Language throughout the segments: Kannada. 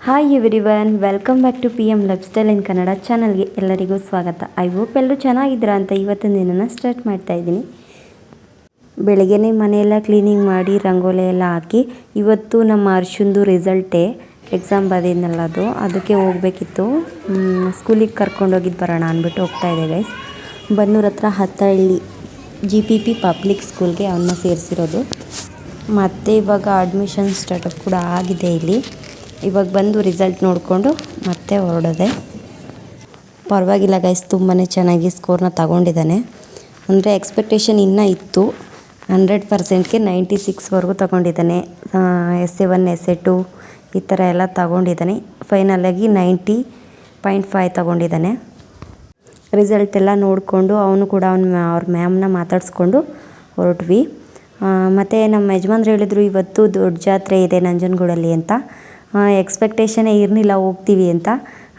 Hi everyone, welcome back to PM life style in Kannada ಚಾನಲ್ಗೆ ಎಲ್ಲರಿಗೂ ಸ್ವಾಗತ. ಐ ಹೋಪ್ ಎಲ್ಲರೂ ಚೆನ್ನಾಗಿದ್ದೀರಾ ಅಂತ ಇವತ್ತಿನ ದಿನನ ಸ್ಟಾರ್ಟ್ ಮಾಡ್ತಾ ಇದ್ದೀನಿ. ಬೆಳಗ್ಗೆನೇ ಮನೆಯೆಲ್ಲ ಕ್ಲೀನಿಂಗ್ ಮಾಡಿ ರಂಗೋಲಿ ಎಲ್ಲ ಹಾಕಿ, ಇವತ್ತು ನಮ್ಮ ಅರ್ಶುಂದು ರಿಸಲ್ಟೇ ಎಕ್ಸಾಮ್ ಬರೆದಿದ್ನಲ್ಲ ಅದಕ್ಕೆ ಹೋಗಬೇಕಿತ್ತು. ಸ್ಕೂಲಿಗೆ ಕರ್ಕೊಂಡೋಗಿದ್ದು ಬರೋಣ ಅಂದ್ಬಿಟ್ಟು ಹೋಗ್ತಾ ಇದೆ ಗೈಸ್. ಬನ್ನೂರ ಹತ್ರ ಹತ್ತಹಳ್ಳಿ GPP ಪಬ್ಲಿಕ್ ಸ್ಕೂಲ್ಗೆ ಅವನ್ನ ಸೇರಿಸಿರೋದು. ಮತ್ತು ಇವಾಗ ಅಡ್ಮಿಷನ್ ಸ್ಟಾರ್ಟಪ್ ಕೂಡ ಆಗಿದೆ ಇಲ್ಲಿ. ಇವಾಗ ಬಂದು ರಿಸಲ್ಟ್ ನೋಡಿಕೊಂಡು ಮತ್ತೆ ಹೊರಡೋದೆ. ಪರವಾಗಿಲ್ಲ ಗೈಸ್, ತುಂಬಾ ಚೆನ್ನಾಗಿ ಸ್ಕೋರ್ನ ತಗೊಂಡಿದ್ದಾನೆ. ಅಂದರೆ ಎಕ್ಸ್ಪೆಕ್ಟೇಷನ್ ಇನ್ನೂ ಇತ್ತು. 100%ಗೆ 96ವರೆಗೂ ತಗೊಂಡಿದ್ದಾನೆ. Essay 1 Essay 2 ಈ ಥರ ಎಲ್ಲ ತಗೊಂಡಿದ್ದಾನೆ. ಫೈನಲಾಗಿ 90.5 ತಗೊಂಡಿದ್ದಾನೆ. ರಿಸಲ್ಟ್ ಎಲ್ಲ ನೋಡಿಕೊಂಡು ಅವನು ಕೂಡ ಅವ್ರ ಮ್ಯಾಮ್ನ ಮಾತಾಡಿಸ್ಕೊಂಡು ಹೊರಟ್ವಿ. ಮತ್ತು ನಮ್ಮ ಯಜಮಾನ್ರು ಹೇಳಿದ್ರು ಇವತ್ತು ದೊಡ್ಡ ಜಾತ್ರೆ ಇದೆ ನಂಜನಗೂಡಲ್ಲಿ ಅಂತ. ಎಕ್ಸ್ಪೆಕ್ಟೇಷನೇ ಇರಲಿಲ್ಲ ಹೋಗ್ತೀವಿ ಅಂತ.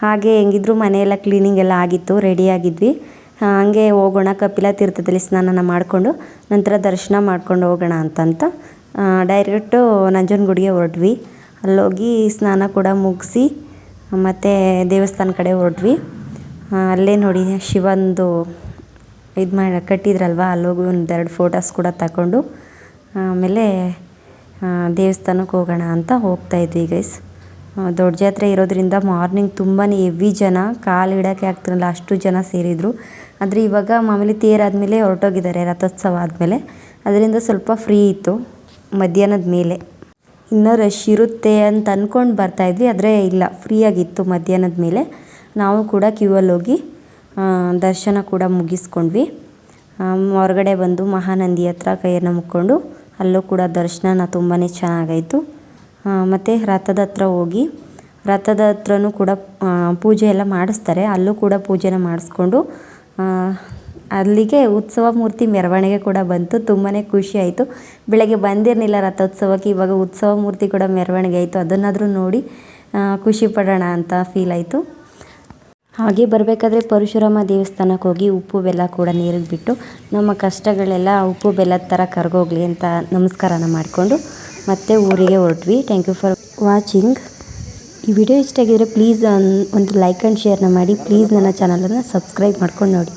ಹಾಗೆ ಹೆಂಗಿದ್ರು ಮನೆಯೆಲ್ಲ ಕ್ಲೀನಿಂಗ್ ಎಲ್ಲ ಆಗಿತ್ತು, ರೆಡಿಯಾಗಿದ್ವಿ. ಹಾಗೆ ಹೋಗೋಣ, ಕಪಿಲ ತೀರ್ಥದಲ್ಲಿ ಸ್ನಾನ ಮಾಡಿಕೊಂಡು ನಂತರ ದರ್ಶನ ಮಾಡ್ಕೊಂಡು ಹೋಗೋಣ ಅಂತಂತ ಡೈರೆಕ್ಟು ನಂಜನಗೂಡಿಗೆ ಹೊರಟ್ವಿ. ಅಲ್ಲೋಗಿ ಸ್ನಾನ ಕೂಡ ಮುಗಿಸಿ ಮತ್ತು ದೇವಸ್ಥಾನ ಕಡೆ ಹೊರಟ್ವಿ. ಅಲ್ಲೇ ನೋಡಿ ಶಿವಂದು ಇದು ಕಟ್ಟಿದ್ರಲ್ವ, ಅಲ್ಲೋಗಿ ಒಂದೆರಡು ಫೋಟೋಸ್ ಕೂಡ ತಗೊಂಡು ಆಮೇಲೆ ದೇವಸ್ಥಾನಕ್ಕೆ ಹೋಗೋಣ ಅಂತ ಹೋಗ್ತಾಯಿದ್ವಿ ಗೈಸ್. ದೊಡ್ಡ ಜಾತ್ರೆ ಇರೋದ್ರಿಂದ ಮಾರ್ನಿಂಗ್ ತುಂಬಾ ಹೆವಿ ಜನ, ಕಾಲು ಇಡೋಕ್ಕೆ ಆಗ್ತಿರಲ್ಲ ಅಷ್ಟು ಜನ ಸೇರಿದರು. ಆದರೆ ಇವಾಗ ಮಾಮೂಲಿ ತೇರಾದಮೇಲೆ ಹೊರಟೋಗಿದ್ದಾರೆ, ರಥೋತ್ಸವ ಆದಮೇಲೆ. ಅದರಿಂದ ಸ್ವಲ್ಪ ಫ್ರೀ ಇತ್ತು ಮಧ್ಯಾಹ್ನದ ಮೇಲೆ. ಇನ್ನೂ ರಶ್ ಇರುತ್ತೆ ಅಂತ ಅಂದ್ಕೊಂಡು ಬರ್ತಾಯಿದ್ವಿ, ಆದರೆ ಇಲ್ಲ, ಫ್ರೀಯಾಗಿತ್ತು ಮಧ್ಯಾಹ್ನದ ಮೇಲೆ. ನಾವು ಕೂಡ ಕ್ಯೂವಲ್ಲಿ ಹೋಗಿ ದರ್ಶನ ಕೂಡ ಮುಗಿಸ್ಕೊಂಡ್ವಿ. ಹೊರಗಡೆ ಬಂದು ಮಹಾನಂದಿ ಹತ್ರ ಕೈಯನ್ನು ಮುಕ್ಕೊಂಡು ಅಲ್ಲೂ ಕೂಡ ದರ್ಶನ ತುಂಬಾ ಚೆನ್ನಾಗಾಯಿತು. ಮತ್ತು ರಥದ ಹತ್ರ ಹೋಗಿ, ರಥದ ಹತ್ರನೂ ಕೂಡ ಪೂಜೆ ಎಲ್ಲ ಮಾಡಿಸ್ತಾರೆ. ಅಲ್ಲೂ ಕೂಡ ಪೂಜೆನ ಮಾಡಿಸ್ಕೊಂಡು ಅಲ್ಲಿಗೆ ಉತ್ಸವ ಮೂರ್ತಿ ಮೆರವಣಿಗೆ ಕೂಡ ಬಂತು. ತುಂಬಾ ಖುಷಿ ಆಯಿತು. ಬೆಳಗ್ಗೆ ಬಂದಿರಲಿಲ್ಲ ರಥೋತ್ಸವಕ್ಕೆ, ಇವಾಗ ಉತ್ಸವ ಮೂರ್ತಿ ಕೂಡ ಮೆರವಣಿಗೆ ಆಯಿತು. ಅದನ್ನಾದರೂ ನೋಡಿ ಖುಷಿ ಪಡೋಣ ಅಂತ ಫೀಲ್ ಆಯಿತು. ಹಾಗೆ ಬರಬೇಕಾದ್ರೆ ಪರಶುರಾಮ ದೇವಸ್ಥಾನಕ್ಕೆ ಹೋಗಿ ಉಪ್ಪು ಬೆಲ್ಲ ಕೂಡ ನೀರಿಗೆ ಬಿಟ್ಟು ನಮ್ಮ ಕಷ್ಟಗಳೆಲ್ಲ ಉಪ್ಪು ಬೆಲ್ಲದ ಥರ ಕರಗೋಗ್ಲಿ ಅಂತ ನಮಸ್ಕಾರನ ಮಾಡಿಕೊಂಡು ಮತ್ತೆ ಊರಿಗೆ ಹೊರಟ್ವಿ. Thank you for watching. ಈ ವಿಡಿಯೋ ಇಷ್ಟ ಆಗಿದ್ರೆ ಪ್ಲೀಸ್ ಒಂದು ಲೈಕ್ ಆ್ಯಂಡ್ ಶೇರ್ನ ಮಾಡಿ. ಪ್ಲೀಸ್ ನನ್ನ ಚಾನಲನ್ನು ಸಬ್ಸ್ಕ್ರೈಬ್ ಮಾಡ್ಕೊಂಡು ನೋಡಿ.